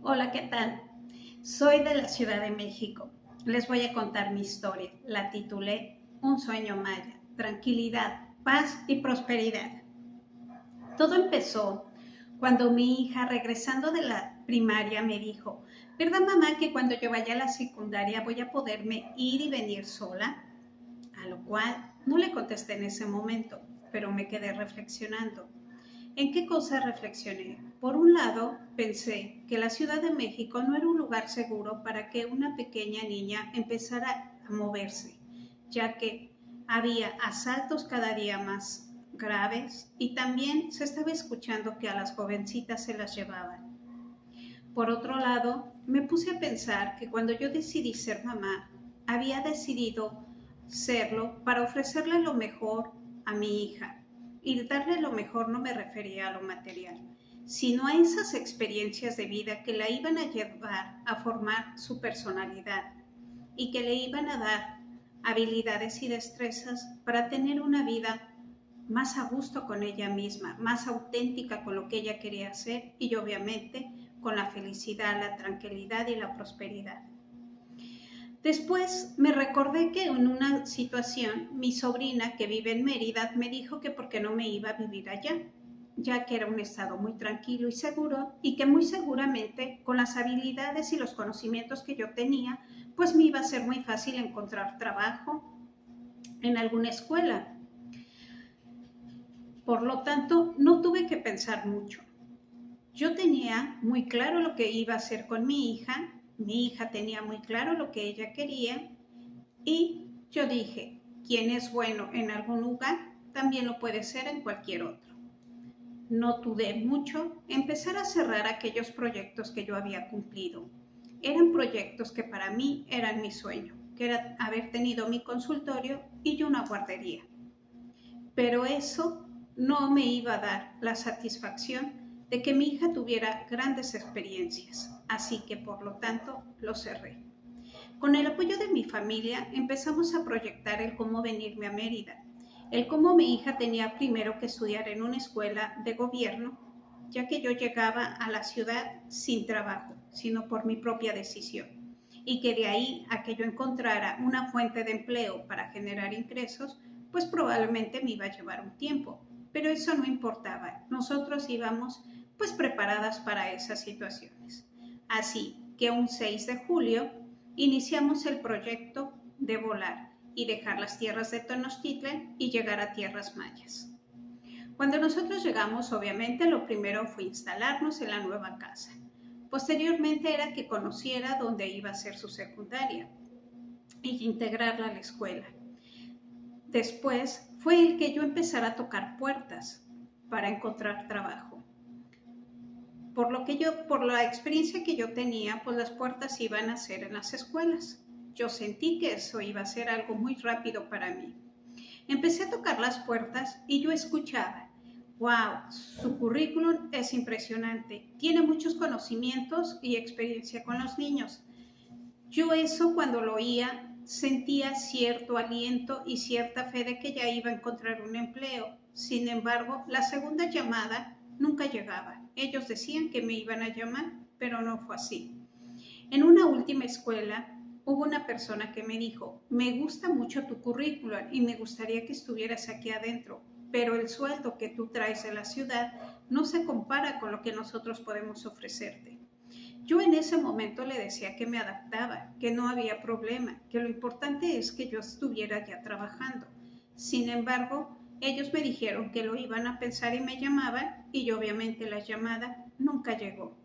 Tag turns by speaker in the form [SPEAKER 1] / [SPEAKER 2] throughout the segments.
[SPEAKER 1] Hola, ¿qué tal? Soy de la Ciudad de México. Les voy a contar mi historia. La titulé Un sueño maya, tranquilidad, paz y prosperidad. Todo empezó cuando mi hija, regresando de la primaria, me dijo, ¿verdad, mamá, que cuando yo vaya a la secundaria voy a poderme ir y venir sola? A lo cual no le contesté en ese momento, pero me quedé reflexionando. ¿En qué cosa reflexioné? Por un lado, pensé que la Ciudad de México no era un lugar seguro para que una pequeña niña empezara a moverse, ya que había asaltos cada día más graves y también se estaba escuchando que a las jovencitas se las llevaban. Por otro lado, me puse a pensar que cuando yo decidí ser mamá, había decidido serlo para ofrecerle lo mejor a mi hija. Y darle lo mejor no me refería a lo material, sino a esas experiencias de vida que la iban a llevar a formar su personalidad y que le iban a dar habilidades y destrezas para tener una vida más a gusto con ella misma, más auténtica con lo que ella quería hacer y obviamente con la felicidad, la tranquilidad y la prosperidad. Después me recordé que en una situación mi sobrina que vive en Mérida me dijo que por qué no me iba a vivir allá, ya que era un estado muy tranquilo y seguro y que muy seguramente con las habilidades y los conocimientos que yo tenía, pues me iba a ser muy fácil encontrar trabajo en alguna escuela. Por lo tanto, no tuve que pensar mucho. Yo tenía muy claro lo que iba a hacer con mi hija tenía muy claro lo que ella quería y yo dije, quien es bueno en algún lugar, también lo puede ser en cualquier otro. No dudé mucho, empezar a cerrar aquellos proyectos que yo había cumplido. Eran proyectos que para mí eran mi sueño, que era haber tenido mi consultorio y yo una guardería. Pero eso no me iba a dar la satisfacción de que mi hija tuviera grandes experiencias, así que por lo tanto lo cerré. Con el apoyo de mi familia empezamos a proyectar el cómo venirme a Mérida, el cómo mi hija tenía primero que estudiar en una escuela de gobierno, ya que yo llegaba a la ciudad sin trabajo, sino por mi propia decisión, y que de ahí a que yo encontrara una fuente de empleo para generar ingresos, pues probablemente me iba a llevar un tiempo, pero eso no importaba, nosotros íbamos pues preparadas para esas situaciones. Así que un 6 de julio iniciamos el proyecto de volar y dejar las tierras de Tenochtitlan y llegar a tierras mayas. Cuando nosotros llegamos, obviamente, lo primero fue instalarnos en la nueva casa. Posteriormente era que conociera dónde iba a ser su secundaria y integrarla a la escuela. Después fue el que yo empezara a tocar puertas para encontrar trabajo. Por la experiencia que yo tenía, pues las puertas iban a ser en las escuelas. Yo sentí que eso iba a ser algo muy rápido para mí. Empecé a tocar las puertas y yo escuchaba, wow, su currículum es impresionante, tiene muchos conocimientos y experiencia con los niños. Yo eso cuando lo oía sentía cierto aliento y cierta fe de que ya iba a encontrar un empleo. Sin embargo, la segunda llamada nunca llegaba. Ellos decían que me iban a llamar, pero no fue así. En una última escuela hubo una persona que me dijo, me gusta mucho tu currículum y me gustaría que estuvieras aquí adentro, pero el sueldo que tú traes de la ciudad no se compara con lo que nosotros podemos ofrecerte. Yo en ese momento le decía que me adaptaba, que no había problema, que lo importante es que yo estuviera ya trabajando. Sin embargo, ellos me dijeron que lo iban a pensar y me llamaban y yo obviamente la llamada nunca llegó.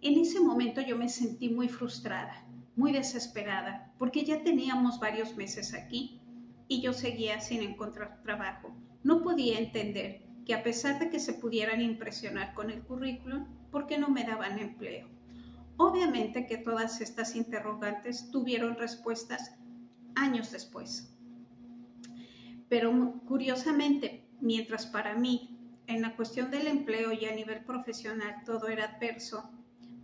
[SPEAKER 1] En ese momento yo me sentí muy frustrada, muy desesperada, porque ya teníamos varios meses aquí y yo seguía sin encontrar trabajo. No podía entender que a pesar de que se pudieran impresionar con el currículum, ¿por qué no me daban empleo? Obviamente que todas estas interrogantes tuvieron respuestas años después. Pero curiosamente, mientras para mí, en la cuestión del empleo y a nivel profesional todo era adverso,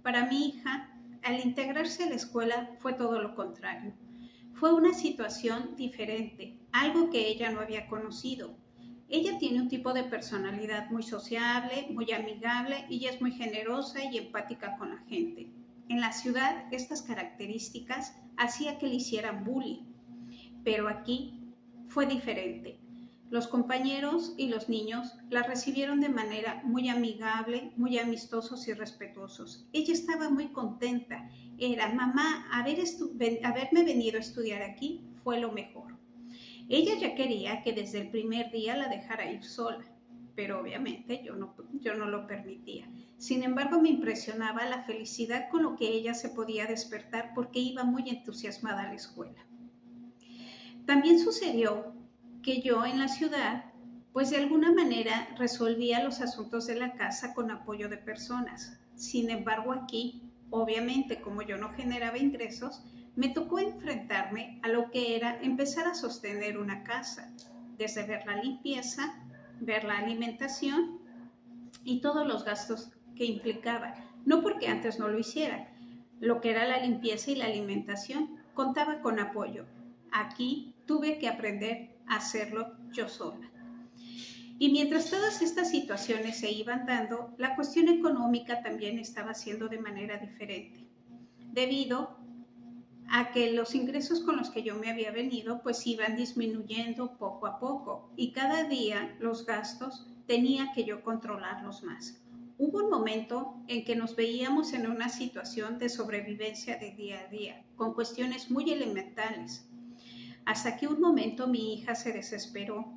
[SPEAKER 1] para mi hija, al integrarse a la escuela fue todo lo contrario. Fue una situación diferente, algo que ella no había conocido. Ella tiene un tipo de personalidad muy sociable, muy amigable y es muy generosa y empática con la gente. la ciudad estas características hacía que le hicieran bullying, pero aquí fue diferente. Los compañeros y los niños la recibieron de manera muy amigable, muy amistosos y respetuosos. Ella estaba muy contenta. Era, mamá, haberme venido a estudiar aquí fue lo mejor. Ella ya quería que desde el primer día la dejara ir sola, pero obviamente yo no lo permitía. Sin embargo, me impresionaba la felicidad con lo que ella se podía despertar porque iba muy entusiasmada a la escuela. También sucedió que yo en la ciudad, pues de alguna manera resolvía los asuntos de la casa con apoyo de personas. Sin embargo, aquí, obviamente, como yo no generaba ingresos, me tocó enfrentarme a lo que era empezar a sostener una casa, desde ver la limpieza, ver la alimentación y todos los gastos que implicaba. No porque antes no lo hiciera, lo que era la limpieza y la alimentación contaba con apoyo. Aquí tuve que aprender a hacerlo yo sola. Y mientras todas estas situaciones se iban dando, la cuestión económica también estaba siendo de manera diferente, debido a que los ingresos con los que yo me había venido pues iban disminuyendo poco a poco y cada día los gastos tenía que yo controlarlos más. Hubo un momento en que nos veíamos en una situación de sobrevivencia de día a día, con cuestiones muy elementales, hasta que un momento mi hija se desesperó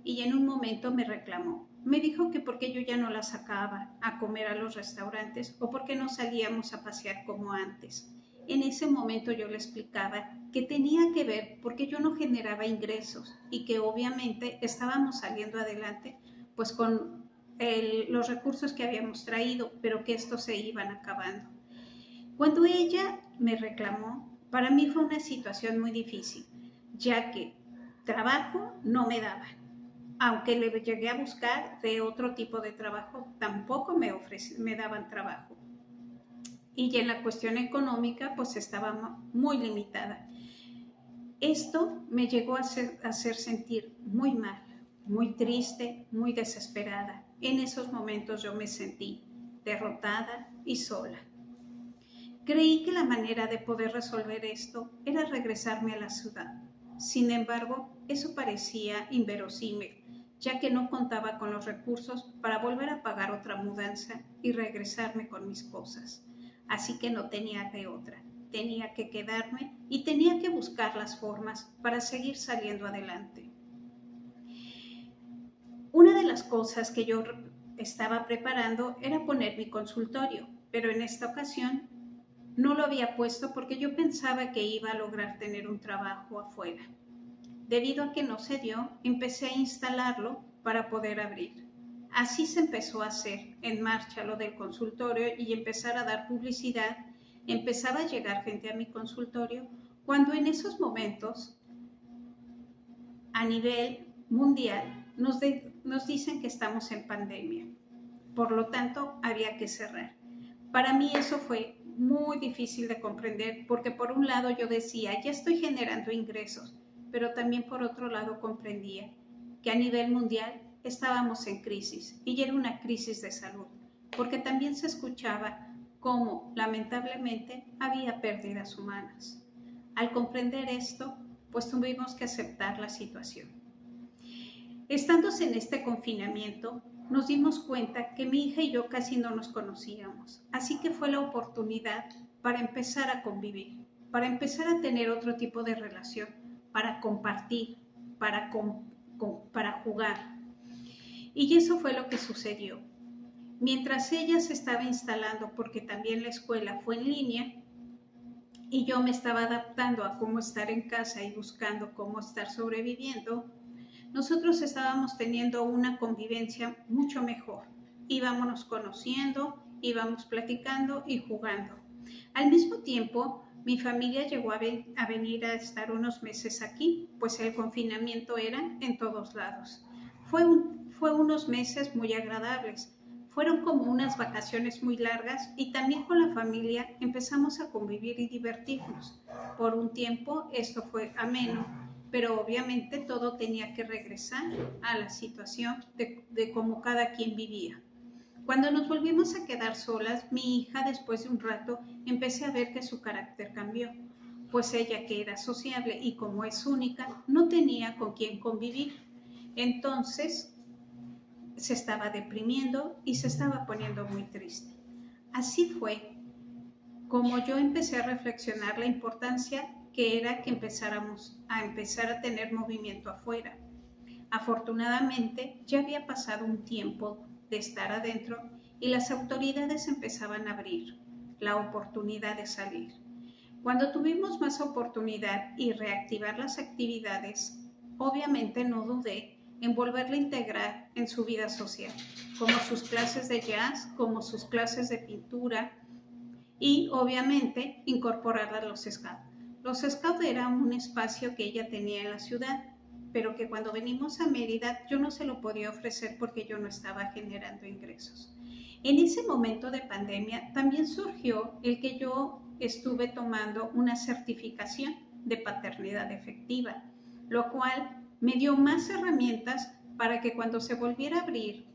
[SPEAKER 1] y en un momento me reclamó. Me dijo que porque yo ya no la sacaba a comer a los restaurantes o porque no salíamos a pasear como antes. En ese momento yo le explicaba que tenía que ver porque yo no generaba ingresos y que obviamente estábamos saliendo adelante pues con los recursos que habíamos traído, pero que estos se iban acabando. Cuando ella me reclamó, para mí fue una situación muy difícil, ya que trabajo no me daba. Aunque le llegué a buscar de otro tipo de trabajo, tampoco me daban trabajo. Y en la cuestión económica, pues estaba muy limitada. Esto me llegó a hacer sentir muy mal, muy triste, muy desesperada. En esos momentos yo me sentí derrotada y sola. Creí que la manera de poder resolver esto era regresarme a la ciudad. Sin embargo, eso parecía inverosímil, ya que no contaba con los recursos para volver a pagar otra mudanza y regresarme con mis cosas. Así que no tenía de otra. Tenía que quedarme y tenía que buscar las formas para seguir saliendo adelante. Una de las cosas que yo estaba preparando era poner mi consultorio, pero en esta ocasión no lo había puesto porque yo pensaba que iba a lograr tener un trabajo afuera. Debido a que no se dio, empecé a instalarlo para poder abrir. Así se empezó a hacer en marcha lo del consultorio y empezar a dar publicidad. Empezaba a llegar gente a mi consultorio cuando en esos momentos, a nivel mundial, nos dicen que estamos en pandemia. Por lo tanto, había que cerrar. Para mí eso fue muy difícil de comprender porque por un lado yo decía, ya estoy generando ingresos, pero también por otro lado comprendía que a nivel mundial estábamos en crisis y era una crisis de salud, porque también se escuchaba cómo lamentablemente había pérdidas humanas. Al comprender esto, pues tuvimos que aceptar la situación. Estando en este confinamiento, nos dimos cuenta que mi hija y yo casi no nos conocíamos, así que fue la oportunidad para empezar a convivir, para empezar a tener otro tipo de relación, para compartir, para jugar. Y eso fue lo que sucedió. Mientras ella se estaba instalando, porque también la escuela fue en línea, y yo me estaba adaptando a cómo estar en casa y buscando cómo estar sobreviviendo, nosotros estábamos teniendo una convivencia mucho mejor. Íbamos conociendo, íbamos platicando y jugando. Al mismo tiempo, mi familia llegó a venir a estar unos meses aquí, pues el confinamiento era en todos lados. Fue unos meses muy agradables. Fueron como unas vacaciones muy largas y también con la familia empezamos a convivir y divertirnos. Por un tiempo esto fue ameno, pero obviamente todo tenía que regresar a la situación de cómo cada quien vivía. Cuando nos volvimos a quedar solas, mi hija, después de un rato, empecé a ver que su carácter cambió, pues ella, que era sociable y como es única, no tenía con quién convivir. Entonces se estaba deprimiendo y se estaba poniendo muy triste. Así fue como yo empecé a reflexionar la importancia que era que empezar a tener movimiento afuera. Afortunadamente, ya había pasado un tiempo de estar adentro y las autoridades empezaban a abrir la oportunidad de salir. Cuando tuvimos más oportunidad y reactivar las actividades, obviamente no dudé en volverla a integrar en su vida social, como sus clases de jazz, como sus clases de pintura, y obviamente incorporarla a los scouts. Los scouts era un espacio que ella tenía en la ciudad, pero que cuando venimos a Mérida yo no se lo podía ofrecer porque yo no estaba generando ingresos. En ese momento de pandemia también surgió el que yo estuve tomando una certificación de paternidad efectiva, lo cual me dio más herramientas para que cuando se volviera a abrir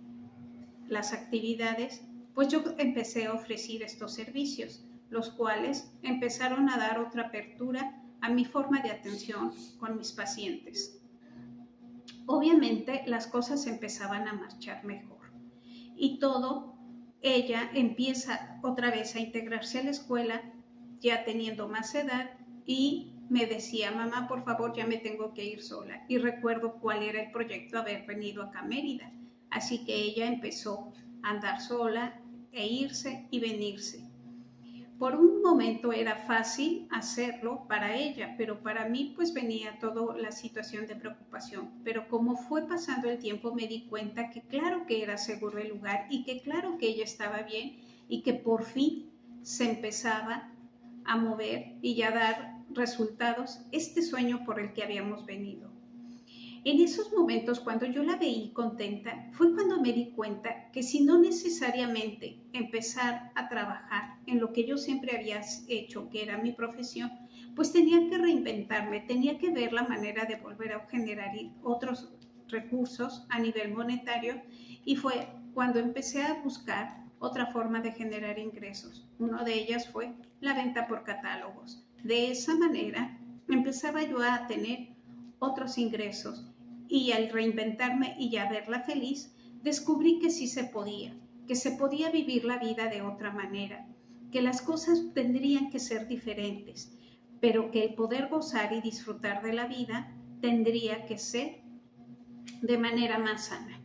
[SPEAKER 1] las actividades, pues yo empecé a ofrecer estos servicios, los cuales empezaron a dar otra apertura a mi forma de atención con mis pacientes. Obviamente las cosas empezaban a marchar mejor y todo, ella empieza otra vez a integrarse a la escuela, ya teniendo más edad, y me decía, mamá, por favor, ya me tengo que ir sola. Y recuerdo cuál era el proyecto, haber venido acá a Mérida. Así que ella empezó a andar sola e irse y venirse. Por un momento era fácil hacerlo para ella, pero para mí pues venía toda la situación de preocupación. Pero como fue pasando el tiempo me di cuenta que claro que era seguro el lugar y que claro que ella estaba bien y que por fin se empezaba a mover y a dar resultados este sueño por el que habíamos venido. En esos momentos, cuando yo la veí contenta, fue cuando me di cuenta que si no necesariamente empezar a trabajar en lo que yo siempre había hecho, que era mi profesión, pues tenía que reinventarme, tenía que ver la manera de volver a generar otros recursos a nivel monetario, y fue cuando empecé a buscar otra forma de generar ingresos. Una de ellas fue la venta por catálogos. De esa manera empezaba yo a tener otros ingresos, y al reinventarme y ya verla feliz, descubrí que sí se podía vivir la vida de otra manera, que las cosas tendrían que ser diferentes, pero que el poder gozar y disfrutar de la vida tendría que ser de manera más sana.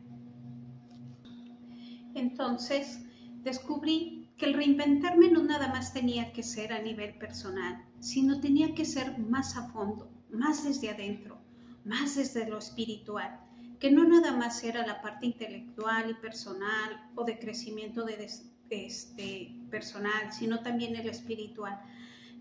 [SPEAKER 1] Entonces descubrí que el reinventarme no nada más tenía que ser a nivel personal, sino tenía que ser más a fondo, más desde adentro, más desde lo espiritual, que no nada más era la parte intelectual y personal o de crecimiento personal, sino también el espiritual.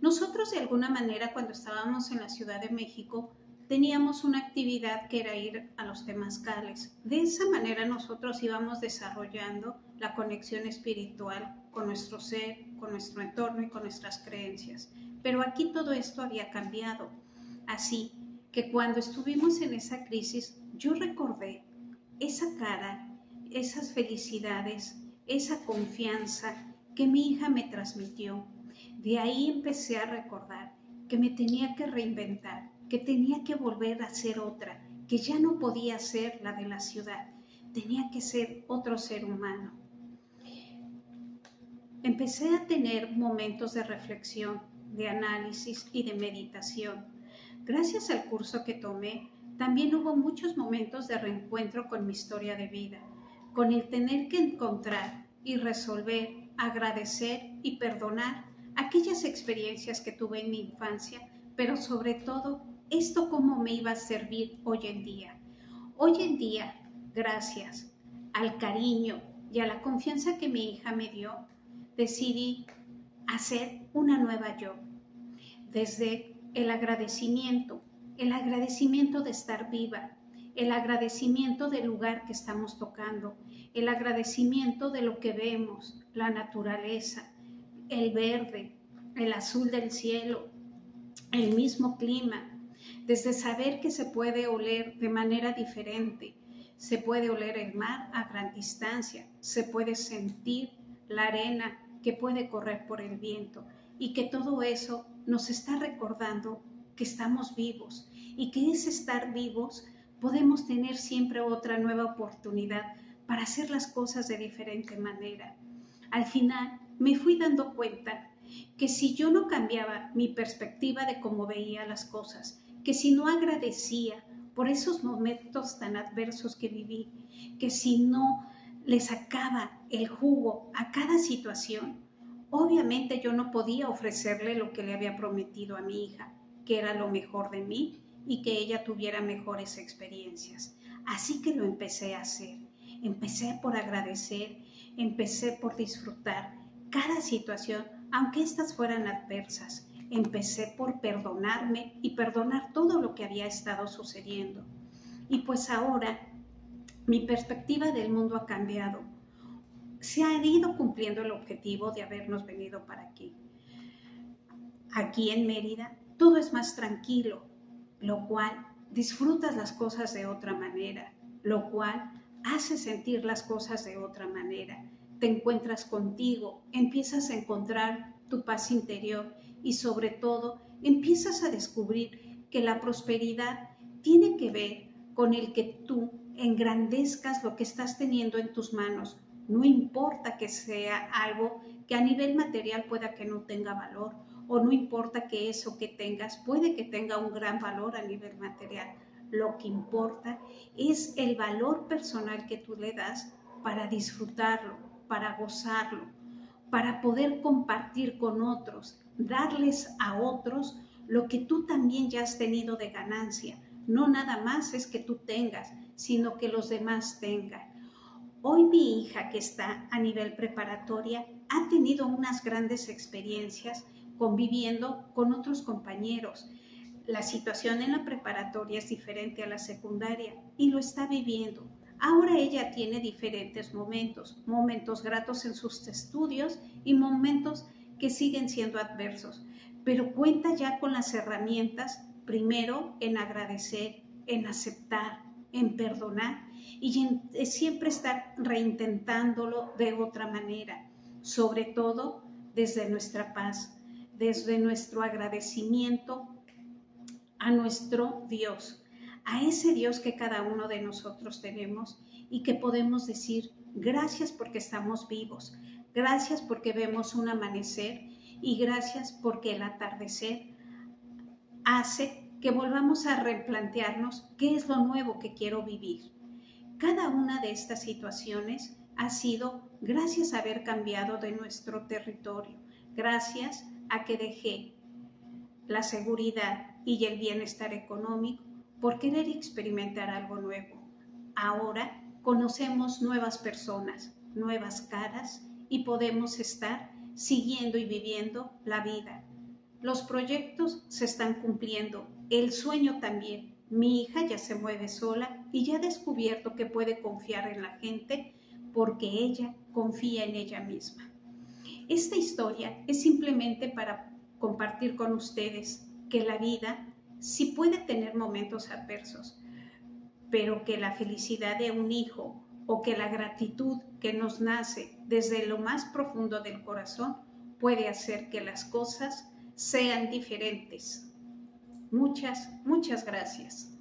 [SPEAKER 1] Nosotros de alguna manera cuando estábamos en la Ciudad de México teníamos una actividad que era ir a los temazcales. De esa manera nosotros íbamos desarrollando la conexión espiritual con nuestro ser, con nuestro entorno y con nuestras creencias. Pero aquí todo esto había cambiado. Así que cuando estuvimos en esa crisis, yo recordé esa cara, esas felicidades, esa confianza que mi hija me transmitió. De ahí empecé a recordar que me tenía que reinventar, que tenía que volver a ser otra, que ya no podía ser la de la ciudad, tenía que ser otro ser humano. Empecé a tener momentos de reflexión, de análisis y de meditación. Gracias al curso que tomé, también hubo muchos momentos de reencuentro con mi historia de vida, con el tener que encontrar y resolver, agradecer y perdonar aquellas experiencias que tuve en mi infancia, pero sobre todo, esto cómo me iba a servir hoy en día. Hoy en día, gracias al cariño y a la confianza que mi hija me dio, decidí hacer una nueva yo, desde el agradecimiento de estar viva, el agradecimiento del lugar que estamos tocando, el agradecimiento de lo que vemos, la naturaleza, el verde, el azul del cielo, el mismo clima, desde saber que se puede oler de manera diferente, se puede oler el mar a gran distancia, se puede sentir la arena que puede correr por el viento y que todo eso nos está recordando que estamos vivos y que ese estar vivos podemos tener siempre otra nueva oportunidad para hacer las cosas de diferente manera. Al final me fui dando cuenta que si yo no cambiaba mi perspectiva de cómo veía las cosas, que si no agradecía por esos momentos tan adversos que viví, que si no le sacaba el jugo a cada situación, obviamente yo no podía ofrecerle lo que le había prometido a mi hija, que era lo mejor de mí y que ella tuviera mejores experiencias. Así que lo empecé a hacer. Empecé por agradecer, empecé por disfrutar cada situación, aunque éstas fueran adversas. Empecé por perdonarme y perdonar todo lo que había estado sucediendo. Y pues ahora mi perspectiva del mundo ha cambiado. Se ha ido cumpliendo el objetivo de habernos venido para aquí. Aquí en Mérida todo es más tranquilo, lo cual disfrutas las cosas de otra manera, lo cual hace sentir las cosas de otra manera. Te encuentras contigo, empiezas a encontrar tu paz interior y sobre todo empiezas a descubrir que la prosperidad tiene que ver con el que tú engrandezcas lo que estás teniendo en tus manos. No importa que sea algo que a nivel material pueda que no tenga valor, o no importa que eso que tengas puede que tenga un gran valor a nivel material. Lo que importa es el valor personal que tú le das para disfrutarlo, para gozarlo, para poder compartir con otros, darles a otros lo que tú también ya has tenido de ganancia. No nada más es que tú tengas, sino que los demás tengan. Hoy mi hija, que está a nivel preparatoria, ha tenido unas grandes experiencias conviviendo con otros compañeros. La situación en la preparatoria es diferente a la secundaria y lo está viviendo. Ahora ella tiene diferentes momentos gratos en sus estudios y momentos que siguen siendo adversos, pero cuenta ya con las herramientas, primero en agradecer, en aceptar, en perdonar y en siempre estar reintentándolo de otra manera, sobre todo desde nuestra paz, desde nuestro agradecimiento a nuestro Dios, a ese Dios que cada uno de nosotros tenemos y que podemos decir gracias porque estamos vivos, gracias porque vemos un amanecer y gracias porque el atardecer hace que volvamos a replantearnos qué es lo nuevo que quiero vivir. Cada una de estas situaciones ha sido gracias a haber cambiado de nuestro territorio, gracias a que dejé la seguridad y el bienestar económico por querer experimentar algo nuevo. Ahora conocemos nuevas personas, nuevas caras y podemos estar siguiendo y viviendo la vida. Los proyectos se están cumpliendo, el sueño también. Mi hija ya se mueve sola y ya ha descubierto que puede confiar en la gente porque ella confía en ella misma. Esta historia es simplemente para compartir con ustedes que la vida sí puede tener momentos adversos, pero que la felicidad de un hijo o que la gratitud que nos nace desde lo más profundo del corazón puede hacer que las cosas sean diferentes. Muchas gracias.